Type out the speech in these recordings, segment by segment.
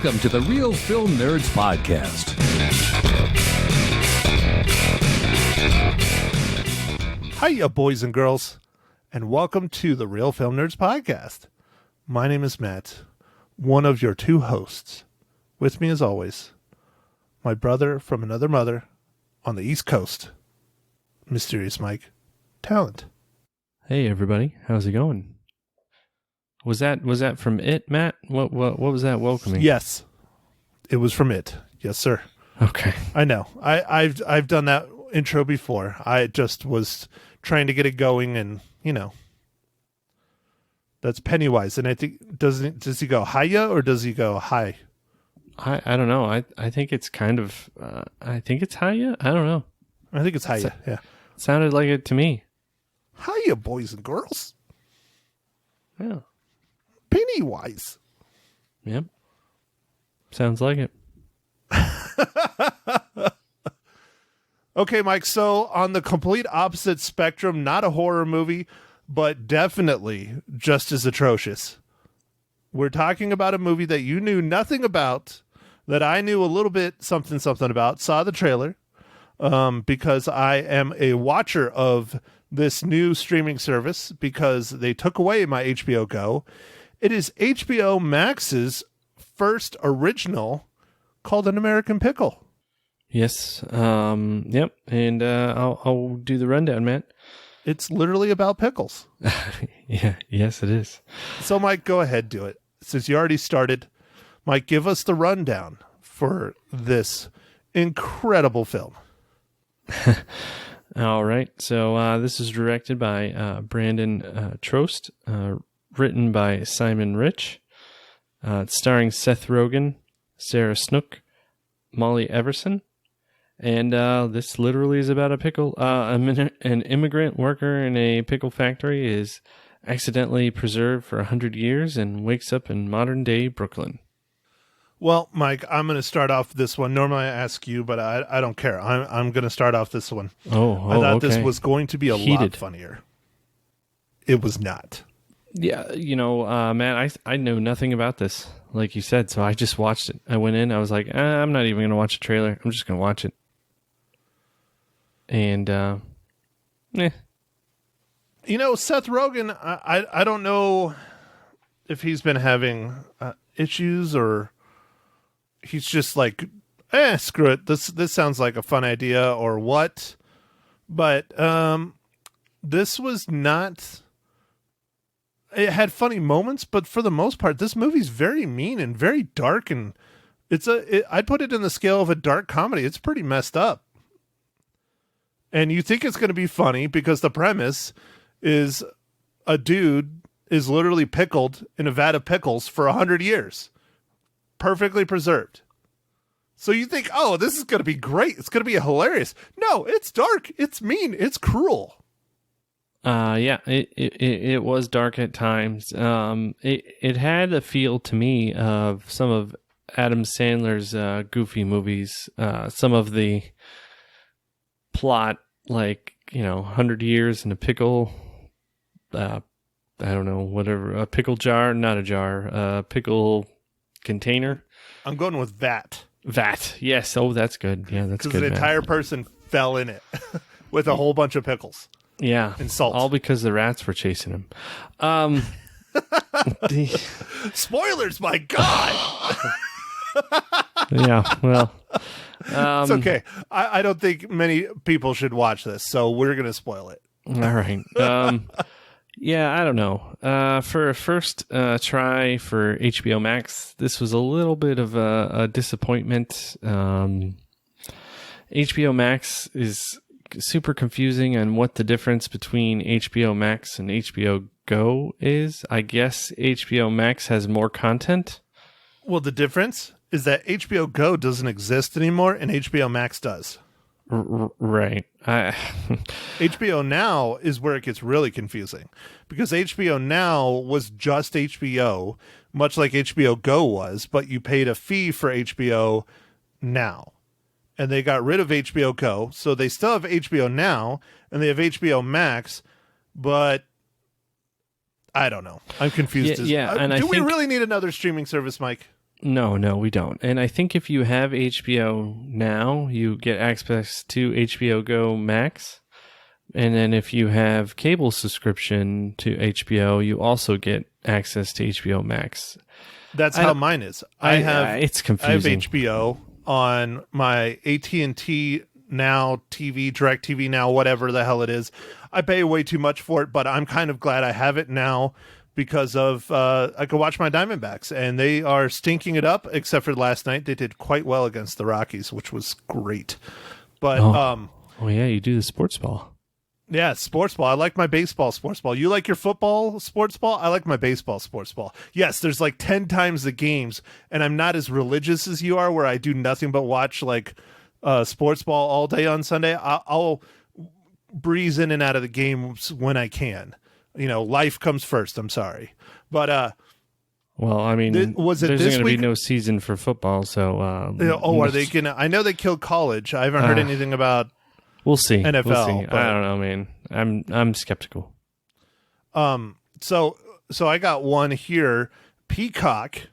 Welcome to the Real Film Nerds Podcast. Hiya, boys and girls, and welcome to the Real Film Nerds Podcast. My name is Matt, one of your two hosts. With me, as always, my brother from another mother on the East Coast, Mysterious Mike Talent. Hey everybody, how's it going? Was that from It, Matt? What was that welcoming? Yes, it was from It. Yes, sir. Okay. I know. I've done that intro before. I just was trying to get it going, and that's Pennywise. And I think does he go hiya or does he go hi? I don't know. I think it's kind of I think it's hiya. I don't know. I think it's hiya. Yeah. Sounded like it to me. Hiya, boys and girls. Yeah. Pennywise. Yep. Sounds like it. Okay, Mike, so on the complete opposite spectrum, not a horror movie, but definitely just as atrocious. We're talking about a movie that you knew nothing about, that I knew a little bit something about, saw the trailer, because I am a watcher of this new streaming service because they took away my HBO Go. It is HBO Max's first original called An American Pickle. Yes. Yep. And I'll do the rundown, Matt. It's literally about pickles. Yeah. Yes, it is. So, Mike, go ahead, do it. Since you already started, Mike, give us the rundown for this incredible film. All right. So this is directed by Brandon Trost, written by Simon Rich, starring Seth Rogen, Sarah Snook, Molly Everson. And this literally is about a pickle. An immigrant worker in a pickle factory is accidentally preserved for 100 years and wakes up in modern-day Brooklyn. Well, Mike, I'm going to start off this one. Normally I ask you, but I don't care. I'm going to start off this one. I thought okay. this was going to be a Heated. lot funnier. It was not. Yeah, Matt, I know nothing about this, like you said, so I just watched it. I went in, I was like, I'm not even going to watch a trailer. I'm just going to watch it. And, Seth Rogen, I don't know if he's been having issues or he's just like, screw it. This sounds like a fun idea or what. But this was not... It had funny moments, but for the most part, this movie's very mean and very dark, and I'd put it in the scale of a dark comedy. It's pretty messed up. And you think it's going to be funny because the premise is a dude is literally pickled in a vat of pickles for 100 years. Perfectly preserved. So you think, oh, this is going to be great. It's going to be hilarious. No, it's dark. It's mean. It's cruel. Yeah, it was dark at times. It had a feel to me of some of Adam Sandler's goofy movies. Some of the plot, like 100 years in a pickle. I don't know, whatever, a pickle jar, not a jar, a pickle container. I'm going with vat. Vat, yes. Oh, that's good. Yeah, that's good. Because an entire person fell in it with a whole bunch of pickles. Yeah, and salt. All because the rats were chasing him. Spoilers, my God. Yeah, well, it's okay. I don't think many people should watch this, so we're gonna spoil it. All right. Yeah, I don't know. For a first try for HBO Max, this was a little bit of a disappointment. HBO Max is super confusing on what the difference between HBO Max and HBO Go is. I guess HBO Max has more content. Well, the difference is that HBO Go doesn't exist anymore and HBO Max does. Right. HBO Now is where it gets really confusing because HBO Now was just HBO, much like HBO Go was, but you paid a fee for HBO Now. And they got rid of HBO Go, so they still have HBO Now, and they have HBO Max, but I don't know. I'm confused. Yeah, and do we really need another streaming service, Mike? No, we don't. And I think if you have HBO now, you get access to HBO Go Max. And then if you have cable subscription to HBO, you also get access to HBO Max. That's how mine is. It's confusing. I have HBO on my AT&T Now TV, DirecTV Now, whatever the hell it is. I pay way too much for it, but I'm kind of glad I have it now because of I can watch my Diamondbacks, and they are stinking it up. Except for last night, they did quite well against the Rockies, which was great. But oh yeah, you do the sports ball. Yeah, sports ball. I like my baseball sports ball. You like your football sports ball? I like my baseball sports ball. Yes, there's like 10 times the games, and I'm not as religious as you are where I do nothing but watch like sports ball all day on Sunday. I'll breeze in and out of the games when I can. You know, life comes first. I'm sorry. But well, I mean, there's going to be no season for football, so are they going to? I know they killed college. I haven't heard anything about We'll see. NFL. We'll see. But, I don't know, man. I'm skeptical. So I got one here. Peacock,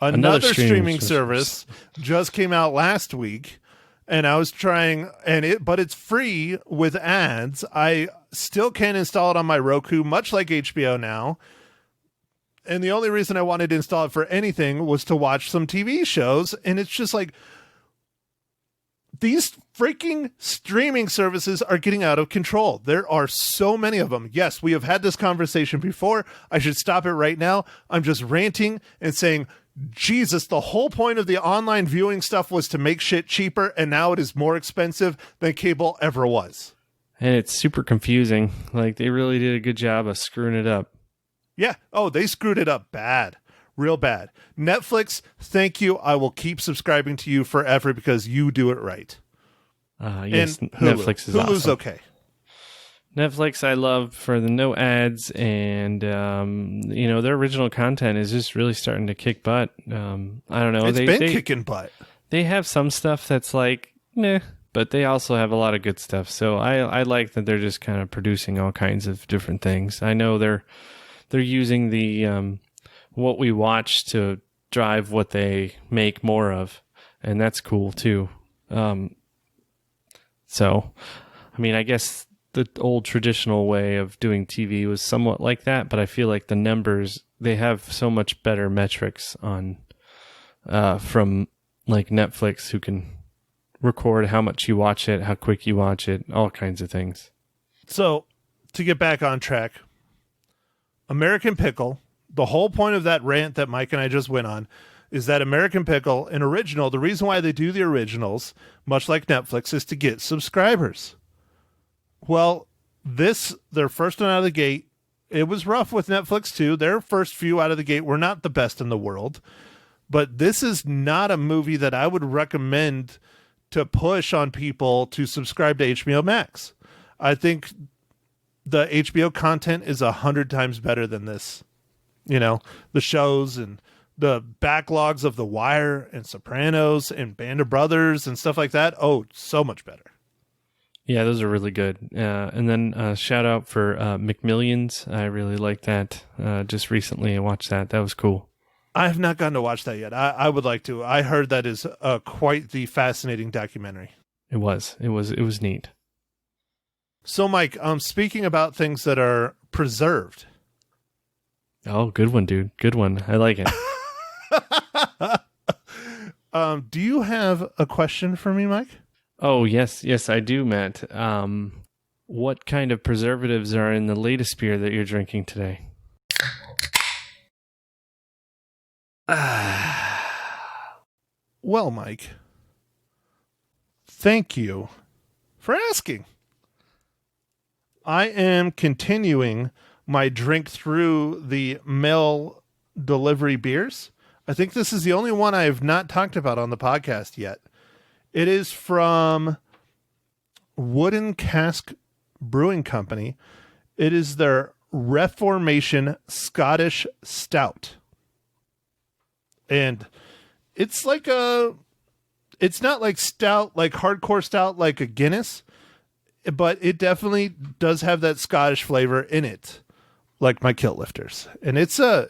another streaming service, just came out last week, and I was trying, but it's free with ads. I still can't install it on my Roku, much like HBO Now. And the only reason I wanted to install it for anything was to watch some TV shows, and it's just like, these freaking streaming services are getting out of control. There are so many of them. Yes, we have had this conversation before. I should stop it right now. I'm just ranting and saying, Jesus, the whole point of the online viewing stuff was to make shit cheaper, and now it is more expensive than cable ever was. And it's super confusing. Like, they really did a good job of screwing it up. Yeah. Oh, they screwed it up bad. Real bad. Netflix, thank you. I will keep subscribing to you forever because you do it right. Yes, and Hulu. Netflix is Hulu's awesome. okay. Netflix I love for the no ads, and their original content is just really starting to kick butt. I don't know. It's been kicking butt. They have some stuff that's like, meh, but they also have a lot of good stuff. So I like that they're just kind of producing all kinds of different things. I know they're using the what we watch to drive what they make more of, and that's cool too. So, I mean, I guess the old traditional way of doing TV was somewhat like that, but I feel like the numbers, they have so much better metrics on from like Netflix, who can record how much you watch it, how quick you watch it, all kinds of things. So, to get back on track, American Pickle, the whole point of that rant that Mike and I just went on is that American Pickle, an original, the reason why they do the originals, much like Netflix, is to get subscribers. Well, their first one out of the gate, it was rough with Netflix too. Their first few out of the gate were not the best in the world. But this is not a movie that I would recommend to push on people to subscribe to HBO Max. I think the HBO content is 100 times better than this. You know, the shows and the backlogs of The Wire and Sopranos and Band of Brothers and stuff like that. Oh, so much better. Yeah, those are really good. And then shout out for McMillions. I really liked that. Just recently I watched that. That was cool. I have not gotten to watch that yet. I would like to. I heard that is quite the fascinating documentary. It was neat. So, Mike, speaking about things that are preserved. Oh, good one, dude. Good one. I like it. Do you have a question for me, Mike? Oh, yes, I do, Matt. What kind of preservatives are in the latest beer that you're drinking today? Well, Mike, thank you for asking. I am continuing my drink through the mail delivery beers. I think this is the only one I have not talked about on the podcast yet. It is from Wooden Cask Brewing Company. It is their Reformation Scottish Stout. And it's like it's not like stout, like hardcore stout, like a Guinness, but it definitely does have that Scottish flavor in it, like my Kilt Lifters. And it's a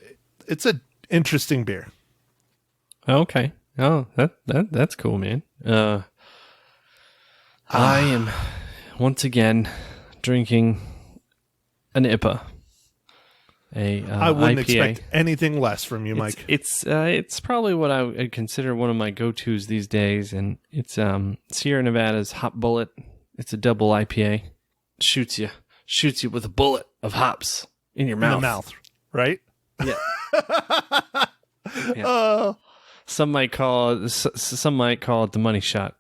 interesting beer. Okay. Oh, that's cool, man. I am once again drinking an IPA. I wouldn't IPA. expect anything less from you, Mike. It's probably what I would consider one of my go-tos these days, and it's Sierra Nevada's Hop Bullet. It's a double IPA. Shoots you with a bullet of hops in your mouth. In the mouth, right? Yeah. Yeah. Some might call it the money shot.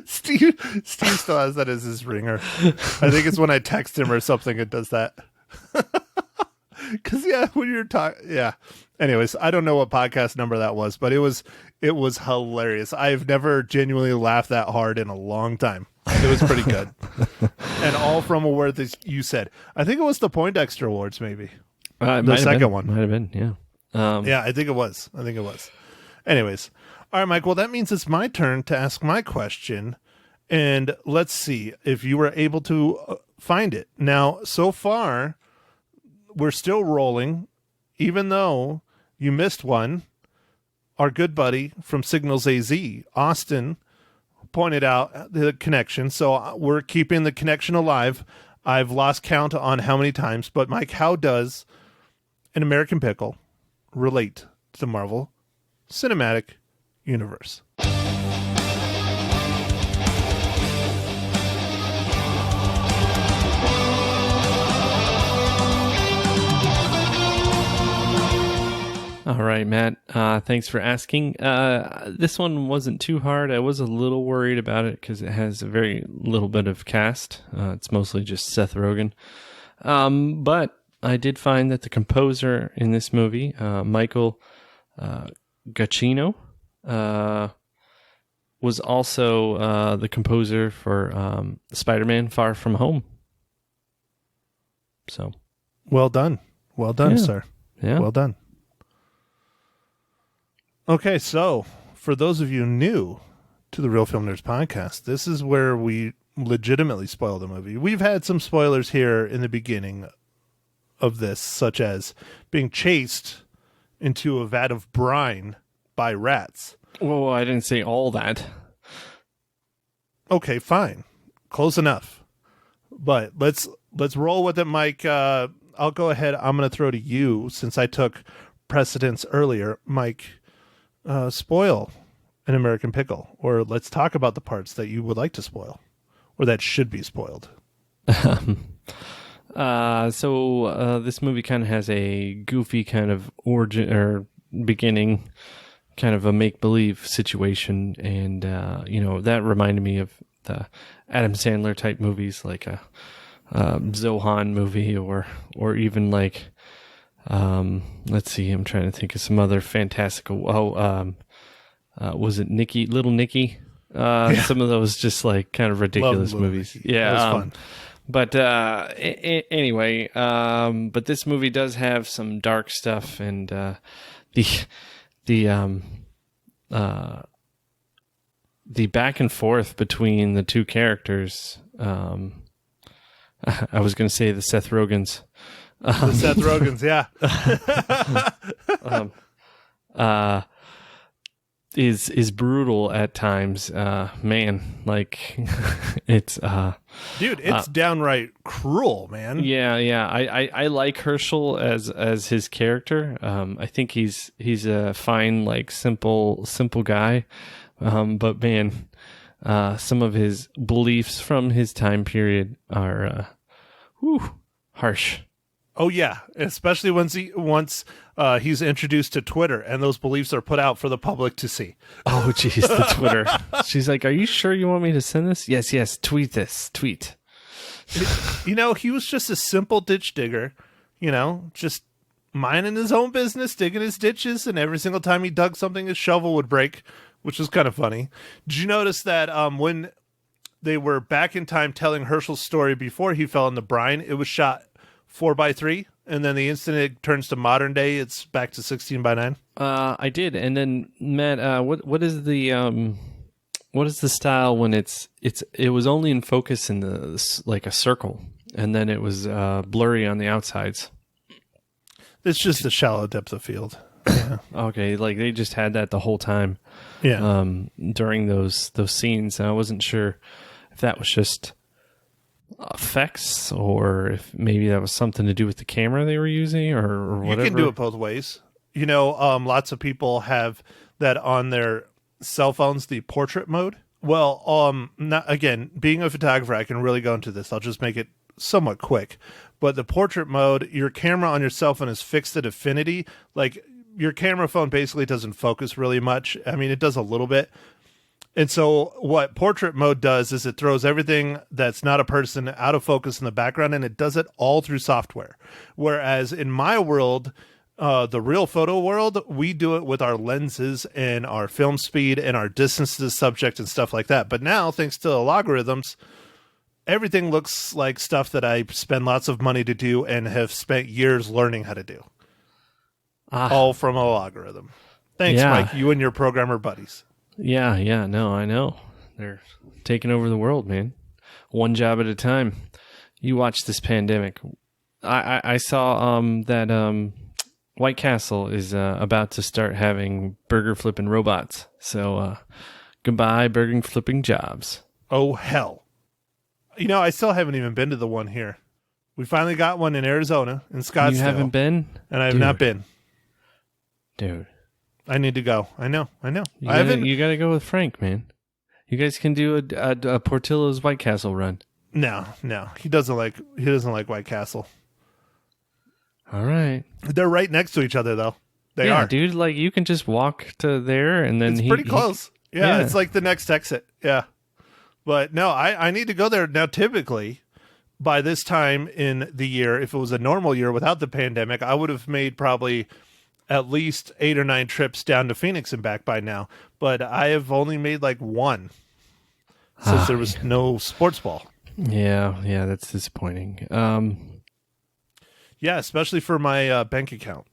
Steve still has that as his ringer. I think it's when I text him or something, it does that. Because when you're talking, Anyways, I don't know what podcast number that was, but it was hilarious. I've never genuinely laughed that hard in a long time. It was pretty good, and all from a word that you said. I think it was the Poindexter Awards, maybe the second one might have been, yeah. I think it was. Anyways. All right, Mike. Well, that means it's my turn to ask my question. And let's see if you were able to find it. Now, so far, we're still rolling, even though you missed one. Our good buddy from Signals AZ, Austin, pointed out the connection. So we're keeping the connection alive. I've lost count on how many times. But, Mike, how does An American Pickle relate to the Marvel Cinematic Universe? All right, Matt. Thanks for asking. This one wasn't too hard. I was a little worried about it because it has a very little bit of cast. It's mostly just Seth Rogen. But I did find that the composer in this movie, Michael Giacchino, was also the composer for Spider-Man: Far From Home. So, well done, sir. Yeah, well done. Okay, so for those of you new to the Real Film Nerds podcast, this is where we legitimately spoil the movie. We've had some spoilers here in the beginning of this, such as being chased into a vat of brine by rats. Whoa, I didn't say all that. Okay, fine. Close enough. But let's roll with it, Mike. I'll go ahead. I'm going to throw to you since I took precedence earlier. Mike, spoil An American Pickle, or let's talk about the parts that you would like to spoil or that should be spoiled. So this movie kind of has a goofy kind of origin or beginning, kind of a make-believe situation, and that reminded me of the Adam Sandler type movies, like a Zohan movie, or even like let's see, I'm trying to think of some other fantastical. Was it Little Nicky? Some of those just like kind of ridiculous movies. Yeah, that was fun. But anyway, but this movie does have some dark stuff, and the back and forth between the two characters. I was going to say the Seth Rogens. The Seth Rogens, yeah. Is brutal at times. Man, like it's dude, it's downright cruel, man. Yeah. I like Herschel as his character. I think he's a fine, like simple guy. But man, some of his beliefs from his time period are harsh. Oh yeah, especially once he's introduced to Twitter and those beliefs are put out for the public to see. Oh jeez, the Twitter. She's like, "Are you sure you want me to send this?" Yes. Tweet this. Tweet. He was just a simple ditch digger. Just minding his own business, digging his ditches, and every single time he dug something, his shovel would break, which was kind of funny. Did you notice that when they were back in time telling Herschel's story before he fell in the brine, it was shot 4:3, and then the instant it turns to modern day, it's back to 16:9. I did, and then Matt, what is the style when it was only in focus in like a circle, and then it was blurry on the outsides? It's just a shallow depth of field. Okay, like they just had that the whole time. Yeah. During those scenes, and I wasn't sure if that was just effects or if maybe that was something to do with the camera they were using or whatever. You can do it both ways. Lots of people have that on their cell phones, the portrait mode. Well, not, again, being a photographer, I can really go into this. I'll just make it somewhat quick. But the portrait mode, your camera on your cell phone is fixed at affinity. Like, your camera phone basically doesn't focus really much. I mean, it does a little bit. And so what portrait mode does is it throws everything that's not a person out of focus in the background, and it does it all through software. Whereas in my world, the real photo world, we do it with our lenses and our film speed and our distance to the subject and stuff like that. But now, thanks to logarithms, everything looks like stuff that I spend lots of money to do and have spent years learning how to do. All from a logarithm. Thanks, Mike. You and your programmer buddies. Yeah. No, I know. They're taking over the world, man. One job at a time. You watch this pandemic. I saw that White Castle is about to start having burger flipping robots. So goodbye burger flipping jobs. Oh, hell. I still haven't even been to the one here. We finally got one in Arizona, in Scottsdale. You haven't been? And I have not been. Dude. I need to go. I know. You gotta go with Frank, man. You guys can do a Portillo's White Castle run. No. He doesn't like White Castle. All right. They're right next to each other, though. They are. Dude, like you can just walk to there and then it's pretty close. Yeah, it's like the next exit. Yeah. But no, I need to go there. Now, typically, by this time in the year, if it was a normal year without the pandemic, I would have made probably at least 8 or 9 trips down to Phoenix and back by now. But I have only made like one since there was no sports ball. Yeah, that's disappointing. Yeah, especially for my bank account.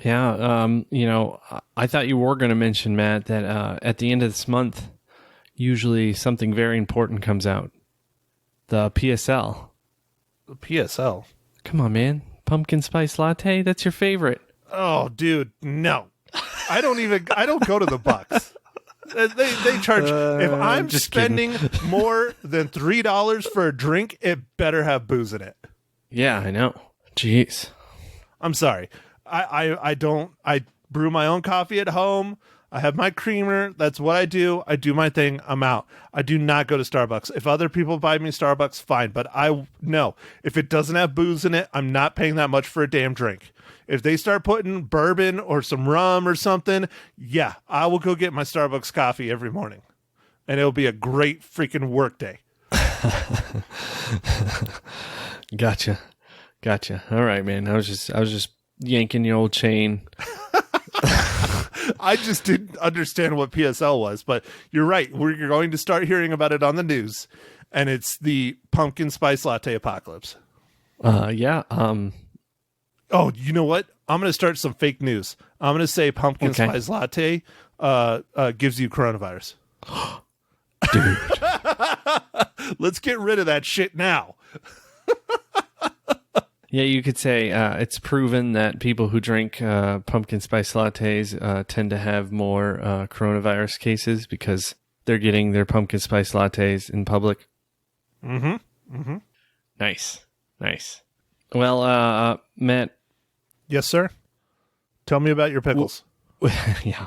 Yeah, I thought you were going to mention, Matt, that at the end of this month, usually something very important comes out. The PSL. The PSL? Come on, man. Pumpkin spice latte? That's your favorite. Oh, dude, no. I don't go to the Bucks. They charge, if I'm spending more than $3 for a drink, it better have booze in it. Yeah, I know. Jeez. I'm sorry. I brew my own coffee at home. I have my creamer. That's what I do. I do my thing. I'm out. I do not go to Starbucks. If other people buy me Starbucks, fine. But no. If it doesn't have booze in it, I'm not paying that much for a damn drink. If they start putting bourbon or some rum or something, yeah, I will go get my Starbucks coffee every morning. And it'll be a great freaking work day. Gotcha. All right, man. I was just yanking the old chain. I just didn't understand what PSL was, but you're right. You're going to start hearing about it on the news, and it's the pumpkin spice latte apocalypse. Yeah. Oh, you know what? I'm going to start some fake news. I'm going to say pumpkin spice latte gives you coronavirus. Dude. Let's get rid of that shit now. Yeah, you could say it's proven that people who drink pumpkin spice lattes tend to have more coronavirus cases because they're getting their pumpkin spice lattes in public. Mm-hmm. Nice. Well, Matt. Yes, sir. Tell me about your pickles. Yeah.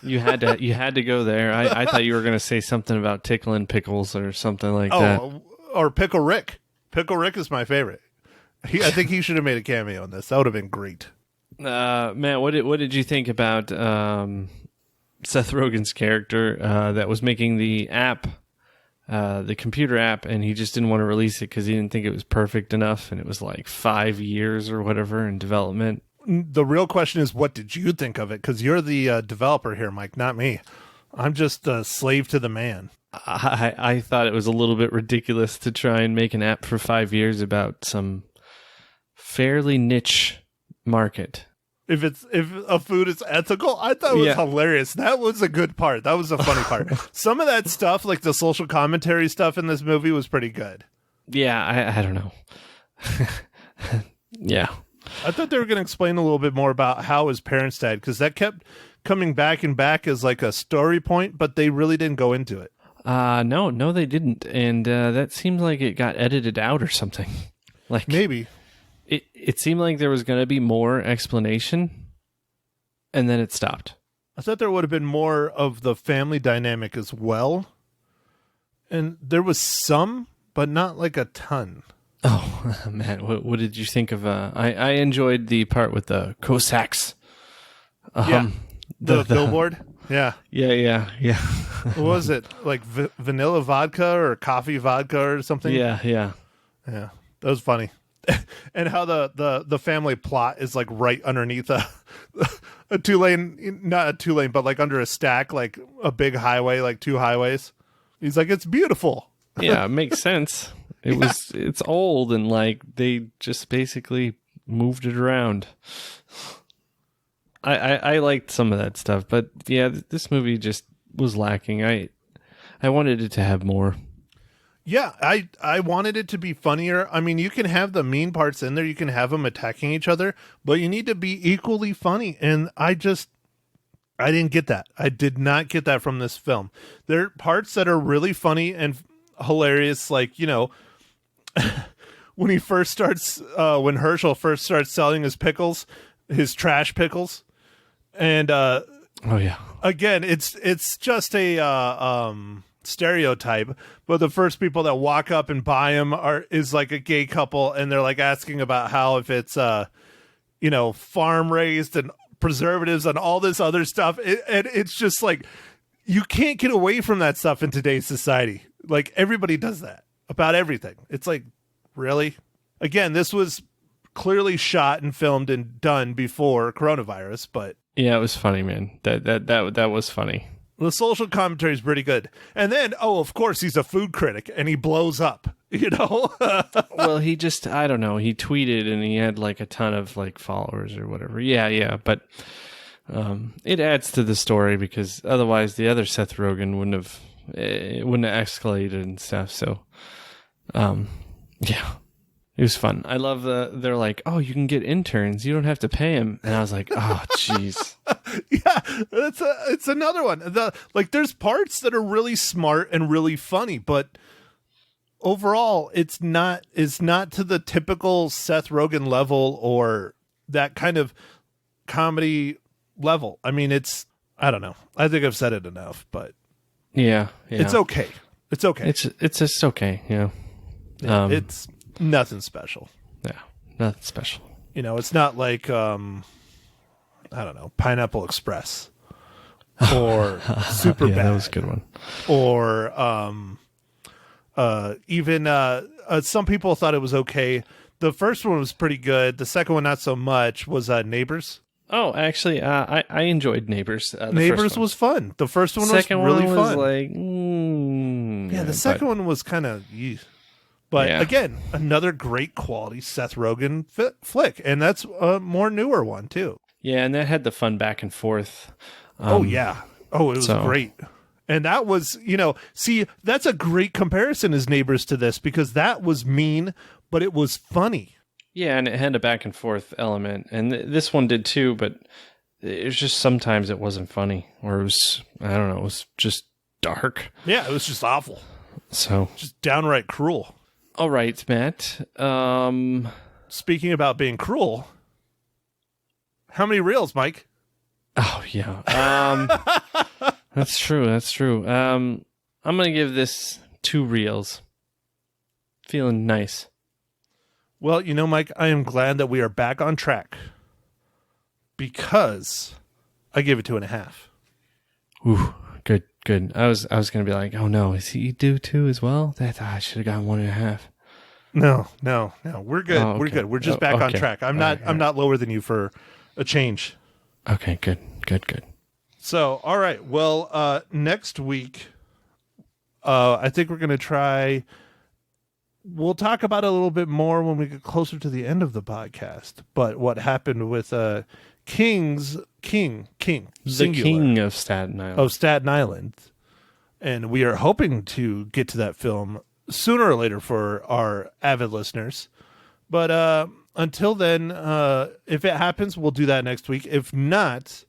You had to go there. I thought you were going to say something about tickling pickles or something like that. Or Pickle Rick. Pickle Rick is my favorite. I think he should have made a cameo in this. That would have been great. Matt, what did you think about Seth Rogen's character that was making the app, the computer app, and he just didn't want to release it because he didn't think it was perfect enough, and it was like 5 years or whatever in development? The real question is, what did you think of it? Because you're the developer here, Mike, not me. I'm just a slave to the man. I thought it was a little bit ridiculous to try and make an app for 5 years about some fairly niche market. If a food is ethical, I thought it was hilarious. That was a good part. That was a funny part. Some of that stuff, like the social commentary stuff in this movie, was pretty good. Yeah, I don't know. Yeah. I thought they were going to explain a little bit more about how his parents died, because that kept coming back and back as like a story point, but they really didn't go into it. No, they didn't. And that seemed like it got edited out or something. Like Maybe. It seemed like there was going to be more explanation, and then it stopped. I thought there would have been more of the family dynamic as well. And there was some, but not like a ton. Oh, man, what did you think of... I enjoyed the part with the Cossacks. Yeah. The billboard? Yeah. Yeah. What was it? Like vanilla vodka or coffee vodka or something? Yeah. Yeah. That was funny. And how the family plot is like right underneath a two-lane, not a two-lane, but like under a stack, like a big highway, like two highways. He's like, it's beautiful. Yeah, it makes sense. It's old, and like they just basically moved it around. I liked some of that stuff, but yeah, this movie just was lacking. I wanted it to have more. Yeah, I wanted it to be funnier. I mean, you can have the mean parts in there, you can have them attacking each other, but you need to be equally funny. And I didn't get that. I did not get that from this film. There are parts that are really funny and hilarious, like, you know, when he first starts, when Herschel first starts selling his pickles, his trash pickles. And oh yeah, again, it's just a stereotype, but the first people that walk up and buy them is like a gay couple, and they're like asking about how if it's you know, farm raised and preservatives and all this other stuff, and it's just like you can't get away from that stuff in today's society. Like everybody does that about everything. It's like, really? Again, this was clearly shot and filmed and done before coronavirus, but yeah, it was funny, man. That was funny. The social commentary is pretty good. And then, of course, he's a food critic, and he blows up, you know? Well, he just, I don't know, he tweeted, and he had like a ton of like followers or whatever. Yeah, but it adds to the story, because otherwise the other Seth Rogen wouldn't have escalated and stuff. So, yeah. It was fun. I love they're like, oh, you can get interns. You don't have to pay them. And I was like, oh, jeez. Yeah, it's another one. There's parts that are really smart and really funny, but overall, it's not to the typical Seth Rogen level or that kind of comedy level. I mean, I don't know. I think I've said it enough, but yeah. It's okay. It's okay. It's just okay. Yeah. It's nothing special. Yeah, nothing special. You know, it's not like I don't know, Pineapple Express or Super Bad. That was a good one. Or even some people thought it was okay. The first one was pretty good. The second one not so much. Was Neighbors. Oh, actually, I enjoyed Neighbors. Neighbors was fun. The first one was really fun. Like, the second one was kind of. But again, another great quality Seth Rogen flick, and that's a more newer one too. Yeah, and that had the fun back and forth. It was great. And that was, that's a great comparison as Neighbors to this, because that was mean, but it was funny. Yeah, and it had a back and forth element, and this one did too, but it was just sometimes it wasn't funny, or it was, I don't know, it was just dark. Yeah, it was just awful. So just downright cruel. All right, Matt. Speaking about being cruel, how many reels, Mike? Oh, yeah. That's true. I'm going to give this 2 reels. Feeling nice. Well, Mike, I am glad that we are back on track, because I gave it 2.5. Ooh, good. I was going to be like, oh no, is he do 2 as well? I should have gotten 1.5. No. We're good. Oh, okay. We're good. We're just back on track. I'm not lower than you for a change. Okay, good. So, all right. Well, next week, I think we're going to try. We'll talk about it a little bit more when we get closer to the end of the podcast. But what happened with King, the King of Staten Island. And we are hoping to get to that film sooner or later for our avid listeners. But until then, if it happens, we'll do that next week. If not,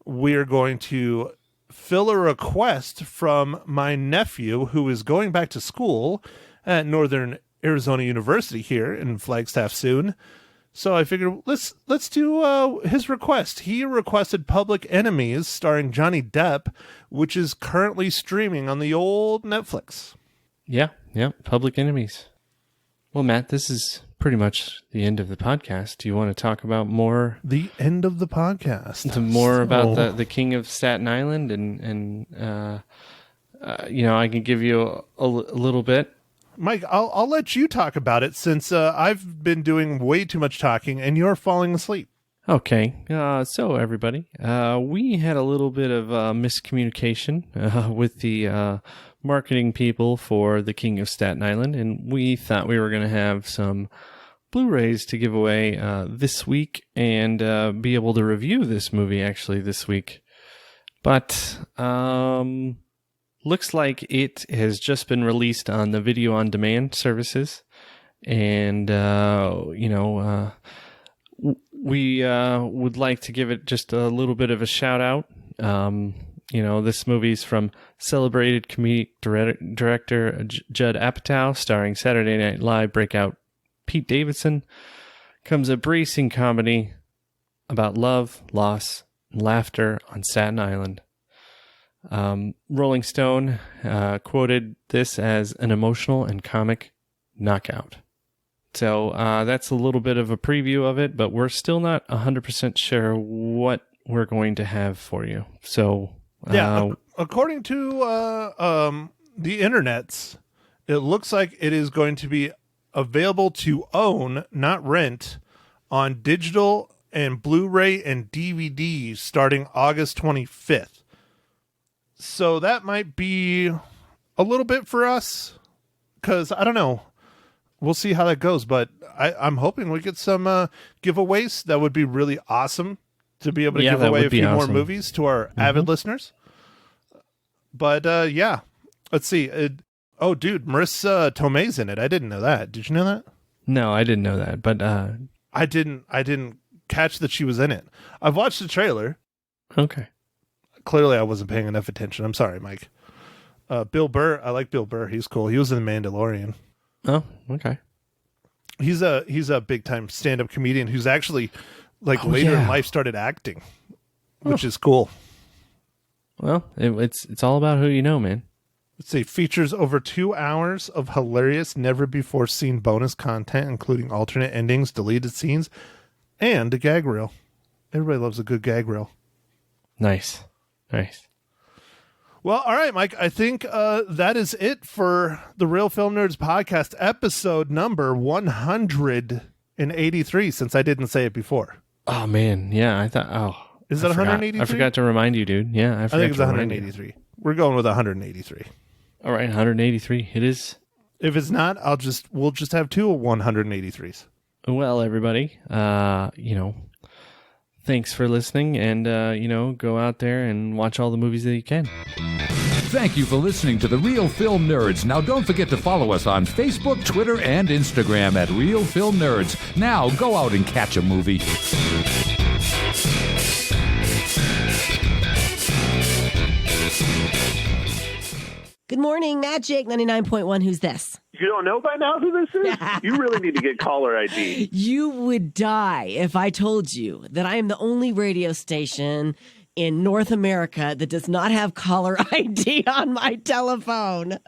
we're going to fill a request from my nephew who is going back to school at Northern Arizona University here in Flagstaff soon. So I figured let's do his request. He requested Public Enemies starring Johnny Depp, which is currently streaming on the old Netflix. Yeah, Public Enemies. Well, Matt, this is pretty much the end of the podcast. Do you want to talk about more? The end of the podcast. More about the King of Staten Island, and I can give you a little bit. Mike, I'll let you talk about it since I've been doing way too much talking and you're falling asleep. Okay, so everybody, we had a little bit of miscommunication with the marketing people for The King of Staten Island, and we thought we were going to have some Blu-rays to give away this week and be able to review this movie actually this week. But looks like it has just been released on the video on demand services, and we would like to give it just a little bit of a shout out. This movie's from celebrated comedic director Judd Apatow, starring Saturday Night Live breakout Pete Davidson. Comes a bracing comedy about love, loss, and laughter on Staten Island. Rolling Stone quoted this as an emotional and comic knockout. So that's a little bit of a preview of it, but we're still not 100% sure what we're going to have for you. So according to the internets, it looks like it is going to be available to own, not rent, on digital and Blu-ray and DVD starting August 25th. So that might be a little bit for us, because I don't know. We'll see how that goes, but I'm hoping we get some giveaways. That would be really awesome to be able to give away a few more movies to our avid listeners. But let's see. Dude, Marissa Tomei's in it. I didn't know that. Did you know that? No, I didn't know that, but I didn't catch that she was in it. I've watched the trailer. Okay. Clearly, I wasn't paying enough attention. I'm sorry, Mike. Bill Burr. I like Bill Burr. He's cool. He was in The Mandalorian. Oh, okay. He's a big time stand up comedian who's actually later in life started acting, which is cool. Well, it's all about who you know, man. Let's see. Features over 2 hours of hilarious, never before seen bonus content, including alternate endings, deleted scenes, and a gag reel. Everybody loves a good gag reel. Nice. Well, all right, Mike. I think that is it for the Real Film Nerds podcast, episode number 183, since I didn't say it before. Oh, man. Yeah, I thought, Is that 183? I forgot to remind you, dude. Yeah, I think it's 183. We're going with 183. All right, 183. It is. If it's not, we'll just have two 183s. Well, everybody, thanks for listening, and go out there and watch all the movies that you can. Thank you for listening to The Real Film Nerds. Now, don't forget to follow us on Facebook, Twitter, and Instagram at Real Film Nerds. Now, go out and catch a movie. Good morning, Magic 99.1. Who's this? You don't know by now who this is? You really need to get caller ID. You would die if I told you that I am the only radio station in North America that does not have caller ID on my telephone.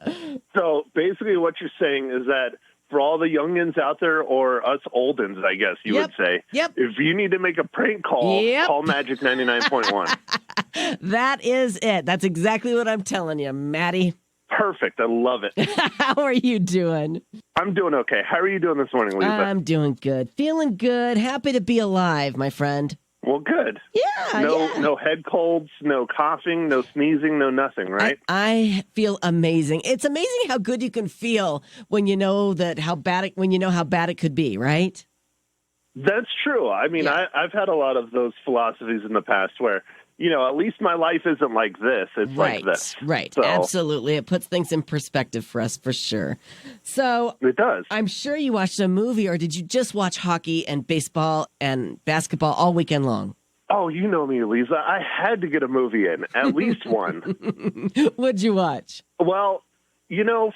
So basically what you're saying is that for all the youngins out there, or us oldins, I guess you would say, if you need to make a prank call, call Magic 99.1. That is it. That's exactly what I'm telling you, Maddie. Perfect. I love it. How are you doing? I'm doing okay. How are you doing this morning, Lisa? I'm doing good. Feeling good. Happy to be alive, my friend. Well, good. Yeah. No head colds, no coughing, no sneezing, no nothing, right? I feel amazing. It's amazing how good you can feel when you know how bad it could be, right? That's true. I mean, I've had a lot of those philosophies in the past where, at least my life isn't like this. It's like this. Right. So, Absolutely. It puts things in perspective for us, for sure. So it does. I'm sure you watched a movie, or did you just watch hockey and baseball and basketball all weekend long? Oh, you know me, Lisa. I had to get a movie in, at least one. What'd you watch? Well,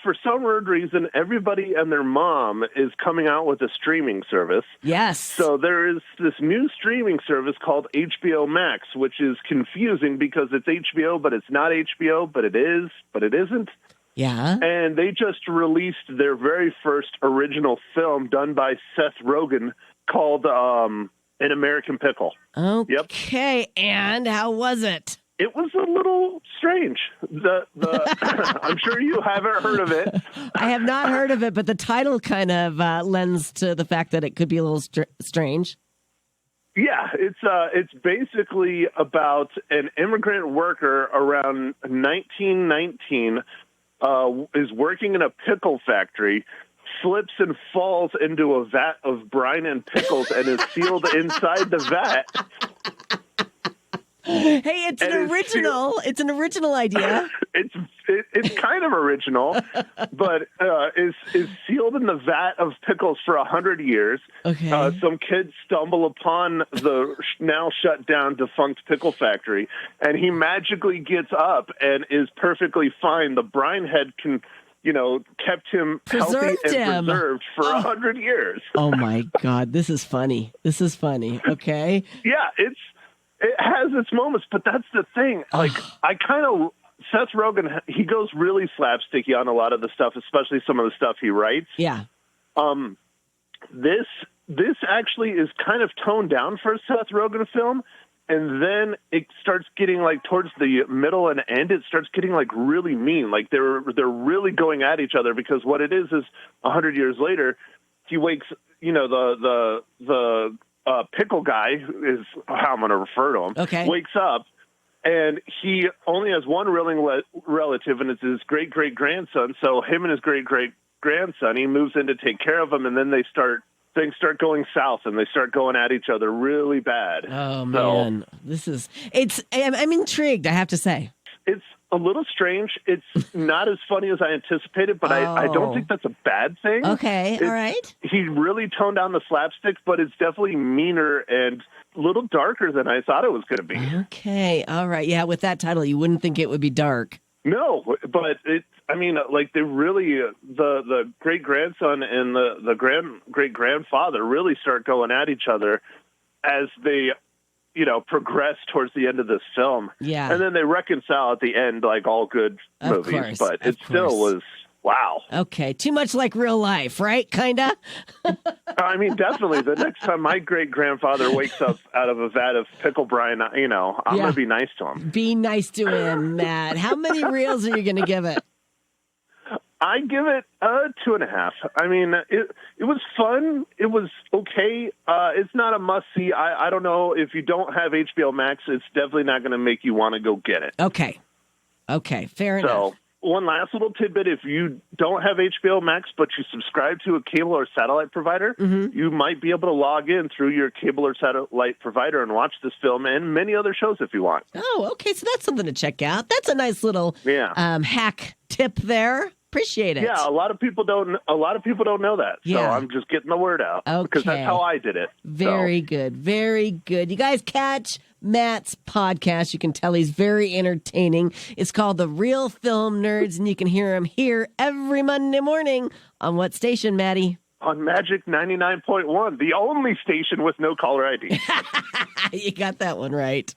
for some weird reason, everybody and their mom is coming out with a streaming service. Yes. So there is this new streaming service called HBO Max, which is confusing because it's HBO, but it's not HBO, but it is, but it isn't. Yeah. And they just released their very first original film done by Seth Rogen called An American Pickle. Okay. Yep. And how was it? It was a little strange. I'm sure you haven't heard of it. I have not heard of it, but the title kind of lends to the fact that it could be a little strange. Yeah, it's basically about an immigrant worker around 1919 is working in a pickle factory, slips and falls into a vat of brine and pickles, and is sealed inside the vat. Hey, it's an original idea. It's kind of original, but is sealed in the vat of pickles for 100 years. Okay. Some kids stumble upon the now shut down defunct pickle factory, and he magically gets up and is perfectly fine. The brine head kept him healthy and preserved for 100 years. Oh my God, this is funny. Okay. Yeah, it has its moments, but that's the thing. Like, Seth Rogen, he goes really slapsticky on a lot of the stuff, especially some of the stuff he writes. Yeah. This actually is kind of toned down for a Seth Rogen film, and then it starts getting like towards the middle and end, it starts getting like really mean. Like they're really going at each other, because what it is 100 years later, he wakes, the pickle guy is how I'm going to refer to him. Okay. Wakes up, and he only has one relative, and it's his great-great-grandson. So him and his great-great-grandson, he moves in to take care of him, and then things start going south, and they start going at each other really bad. Oh, man. I'm intrigued, I have to say. It's a little strange. It's not as funny as I anticipated, but I don't think that's a bad thing. Okay, all right. He really toned down the slapstick, but it's definitely meaner and a little darker than I thought it was going to be. Okay, all right. Yeah, with that title, you wouldn't think it would be dark. No, but they really, the great-grandson and the great-grandfather really start going at each other as they progress towards the end of this film. Yeah. And then they reconcile at the end, like all good movies. But it still was, wow. Okay. Too much like real life, right? Kinda? I mean, definitely. The next time my great-grandfather wakes up out of a vat of pickle brine, I'm going to be nice to him. Be nice to him, Matt. How many reels are you going to give it? I give it 2.5. I mean, it was fun. It was okay. It's not a must-see. I don't know. If you don't have HBO Max, it's definitely not going to make you want to go get it. Okay, fair enough. So, one last little tidbit. If you don't have HBO Max, but you subscribe to a cable or satellite provider, you might be able to log in through your cable or satellite provider and watch this film and many other shows if you want. Oh, okay. So that's something to check out. That's a nice little hack tip there. Appreciate it. Yeah, a lot of people don't know that. So I'm just getting the word out because that's how I did it. Very good. Very good. You guys catch Matt's podcast. You can tell he's very entertaining. It's called The Real Film Nerds, and you can hear him here every Monday morning on what station, Maddie? On Magic 99.1, the only station with no caller ID. You got that one right.